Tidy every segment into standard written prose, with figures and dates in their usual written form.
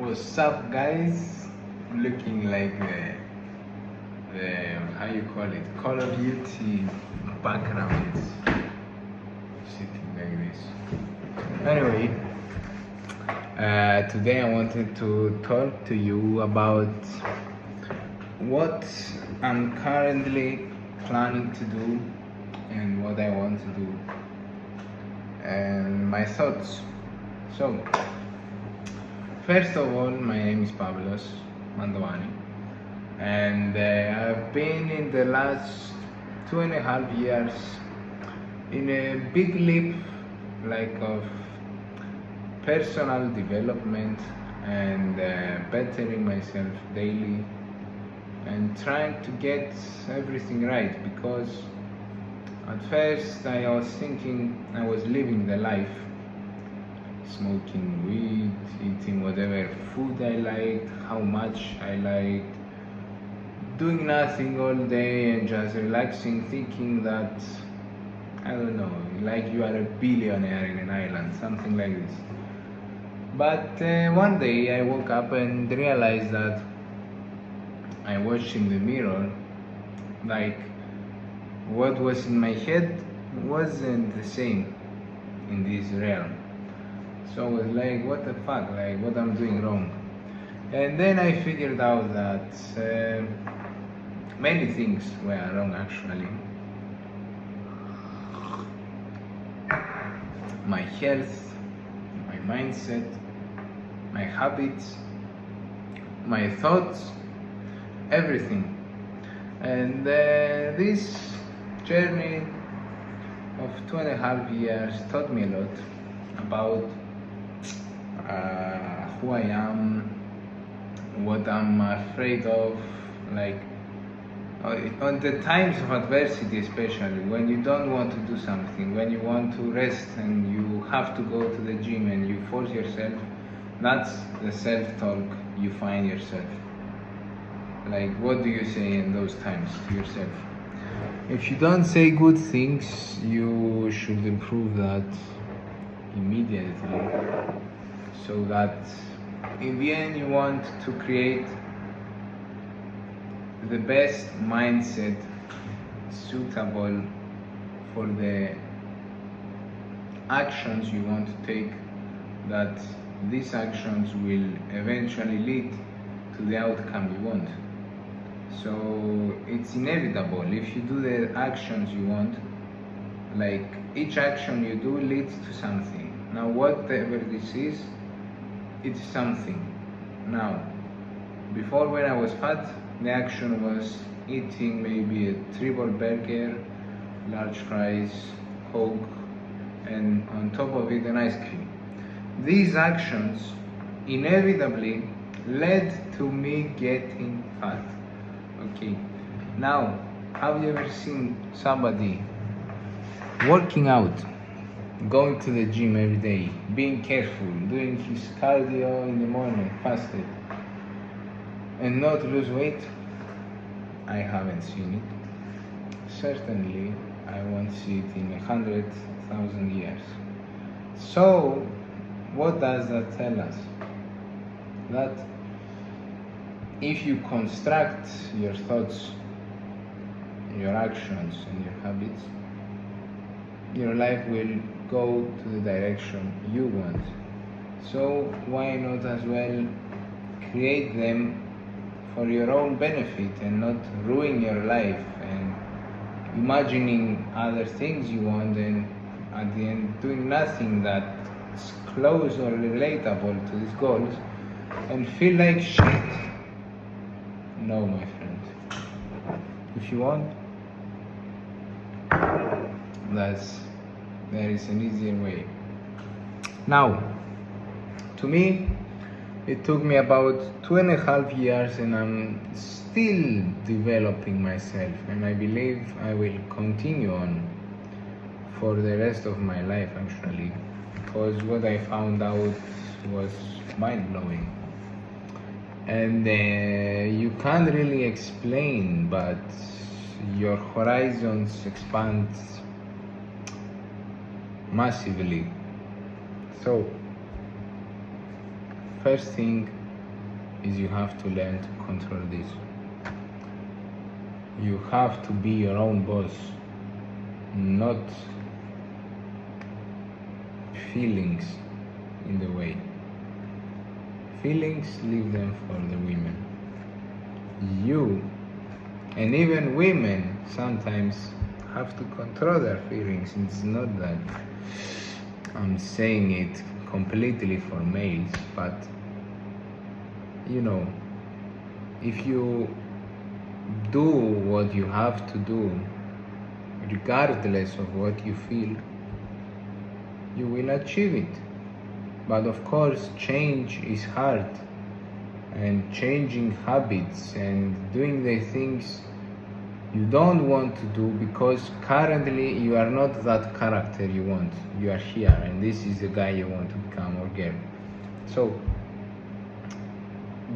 What's up, guys? Looking like the how you call it, Call of Duty background is sitting like this. Anyway, today I wanted to talk to you about what I'm currently planning to do and what I want to do and my thoughts. So, first of all, my name is Pavlos Mandovani, and I've been in the last 2.5 years in a big leap, like of personal development and bettering myself daily and trying to get everything right, because at first I was thinking I was living the life, smoking weed, eating whatever food I liked, how much I liked, doing nothing all day and just relaxing, thinking that, I don't know, like you are a billionaire in an island, something like this. But one day I woke up and realized that I watched in the mirror, like what was in my head wasn't the same in this realm. So I was like, what the fuck, like what I'm doing wrong. And then I figured out that many things were wrong actually. My health, my mindset, my habits, my thoughts, everything. And this journey of 2.5 years taught me a lot about who I am, what I'm afraid of, like on the times of adversity, especially when you don't want to do something, when you want to rest and you have to go to the gym and you force yourself. That's the self-talk you find yourself. Like, what do you say in those times to yourself? If you don't say good things, you should improve that immediately, so that in the end you want to create the best mindset suitable for the actions you want to take, that these actions will eventually lead to the outcome you want. So it's inevitable. If you do the actions you want, like each action you do leads to something. Now whatever this is, it's something. Now, before when I was fat, the action was eating maybe a triple burger, large fries, Coke, and on top of it an ice cream. These actions inevitably led to me getting fat. Okay, now, have you ever seen somebody working out, going to the gym every day, being careful, doing his cardio in the morning, fasted, and not lose weight? I haven't seen it. Certainly, I won't see it in 100,000 years. So, what does that tell us? That if you construct your thoughts, your actions, and your habits, your life will go to the direction you want. So why not as well create them for your own benefit and not ruin your life and imagining other things you want and at the end doing nothing that's close or relatable to these goals and feel like shit. No, my friend. If you want, there is an easier way. Now, to me, it took me about 2.5 years and I'm still developing myself, and I believe I will continue on for the rest of my life actually, because what I found out was mind-blowing. And you can't really explain, but your horizons expand massively. So, first thing, is you have to learn to control this. You have to be your own boss, not feelings in the way. Feelings, leave them for the women. You, and even women, sometimes have to control their feelings. It's not that I'm saying it completely for males, but you know, if you do what you have to do, regardless of what you feel, you will achieve it. But of course, change is hard, and changing habits and doing the things you don't want to do because currently you are not that character you want. You are here, and this is the guy you want to become or girl. So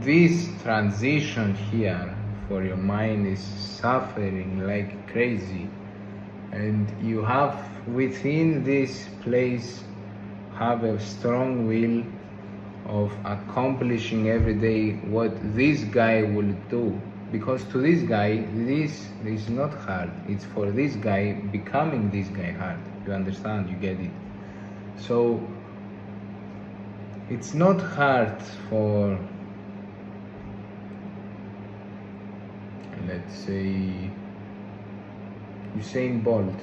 this transition here for your mind is suffering like crazy, and you have within this place have a strong will of accomplishing every day what this guy will do, because to this guy this is not hard. It's for this guy becoming this guy hard. You understand? You get it? So it's not hard for, let's say, Usain Bolt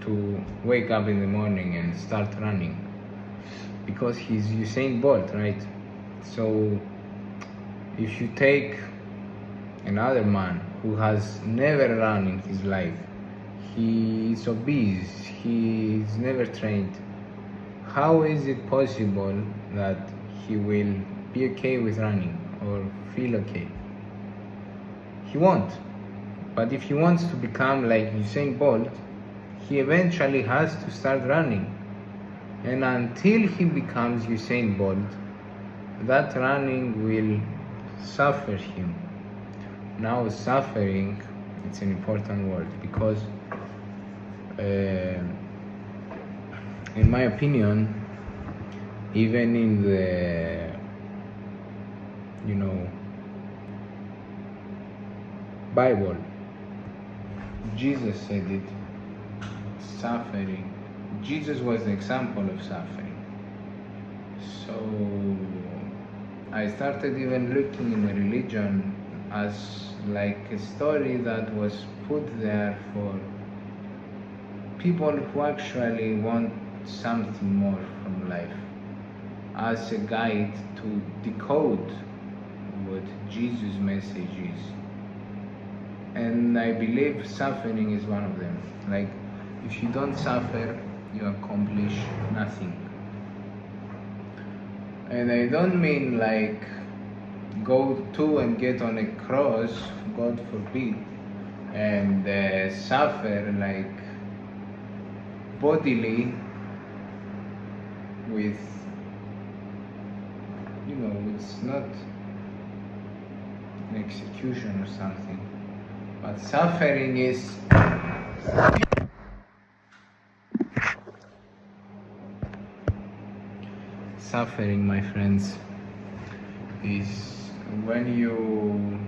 to wake up in the morning and start running, because he's Usain Bolt, right? So if you take another man who has never run in his life, he is obese, he is never trained, how is it possible that he will be okay with running or feel okay? He won't. But if he wants to become like Usain Bolt, he eventually has to start running. And until he becomes Usain Bolt, that running will suffer him. Now, suffering, it's an important word, because in my opinion, even in the, Bible, Jesus said it, suffering. Jesus was the example of suffering. So I started even looking in religion as like a story that was put there for people who actually want something more from life, as a guide to decode what Jesus' message is. And I believe suffering is one of them. Like, if you don't suffer, you accomplish nothing. And I don't mean like go to and get on a cross, God forbid, and suffer like bodily with, it's not an execution or something. But suffering is suffering, my friends, is when you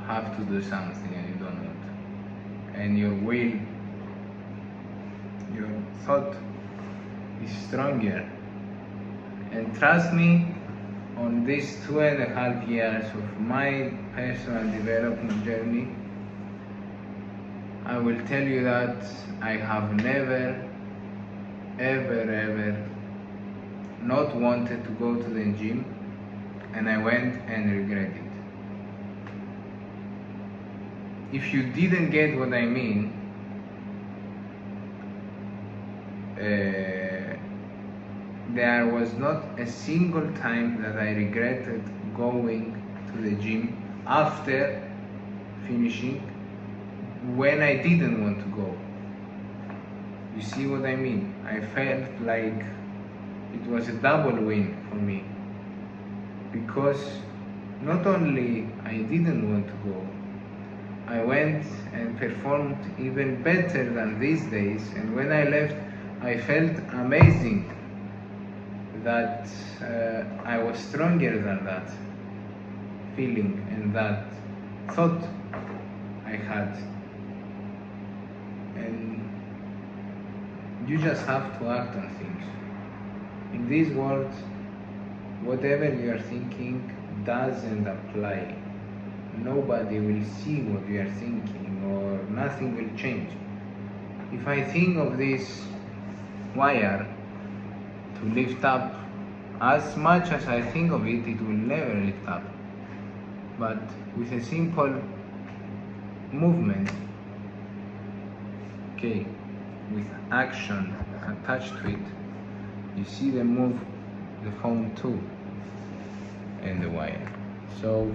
have to do something and you don't want, and your will, your thought is stronger. And trust me, on these 2.5 years of my personal development journey, I will tell you that I have never, ever not wanted to go to the gym, and I went and regret it. If you didn't get what I mean, there was not a single time that I regretted going to the gym after finishing when I didn't want to go. You see what I mean? I felt like it was a double win for me, because not only I didn't want to go, I went and performed even better than these days, and when I left I felt amazing that I was stronger than that feeling and that thought I had. And you just have to act on things. In this world, whatever you are thinking doesn't apply. Nobody will see what you are thinking, or nothing will change. If I think of this wire to lift up, as much as I think of it, it will never lift up. But with a simple movement, okay, with action attached to it, you see them move the phone too, and the wire. So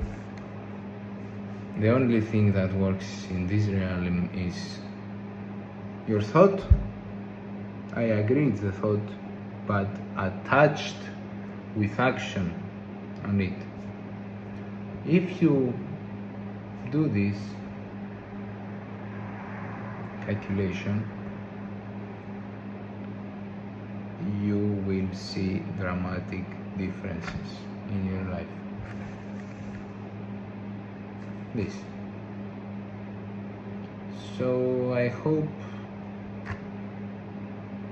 the only thing that works in this realm is your thought. I agree, it's the thought, but attached with action on it. If you do this calculation, you will see dramatic differences in your life. This. So I hope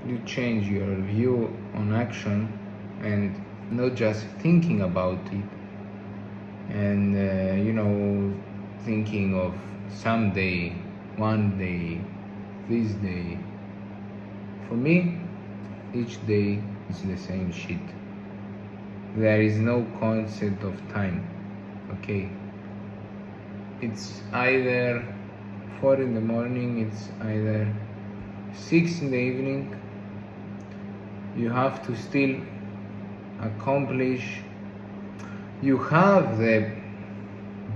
you change your view on action and not just thinking about it and thinking of someday, one day, this day. For me, each day is the same shit. There is no concept of time, okay? It's either 4 in the morning, it's either 6 in the evening. You have to still accomplish. You have the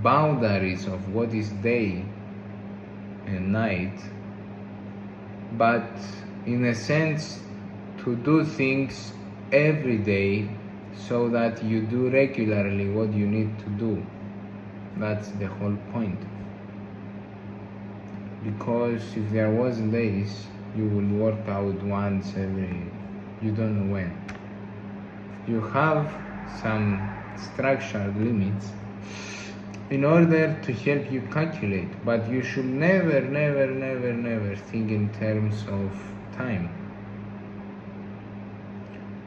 boundaries of what is day and night, but in a sense, to do things every day so that you do regularly what you need to do. That's the whole point. Because if there wasn't days, you will work out once every, you don't know when. You have some structured limits in order to help you calculate, but you should never think in terms of time,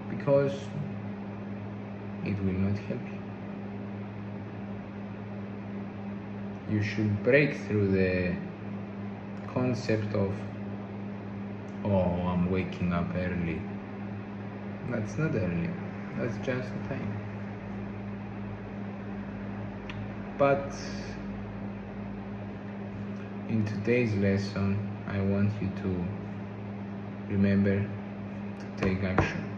because it will not help you. You should break through the concept of, oh, I'm waking up early. That's not early, that's just the time. But in today's lesson, I want you to remember to take action.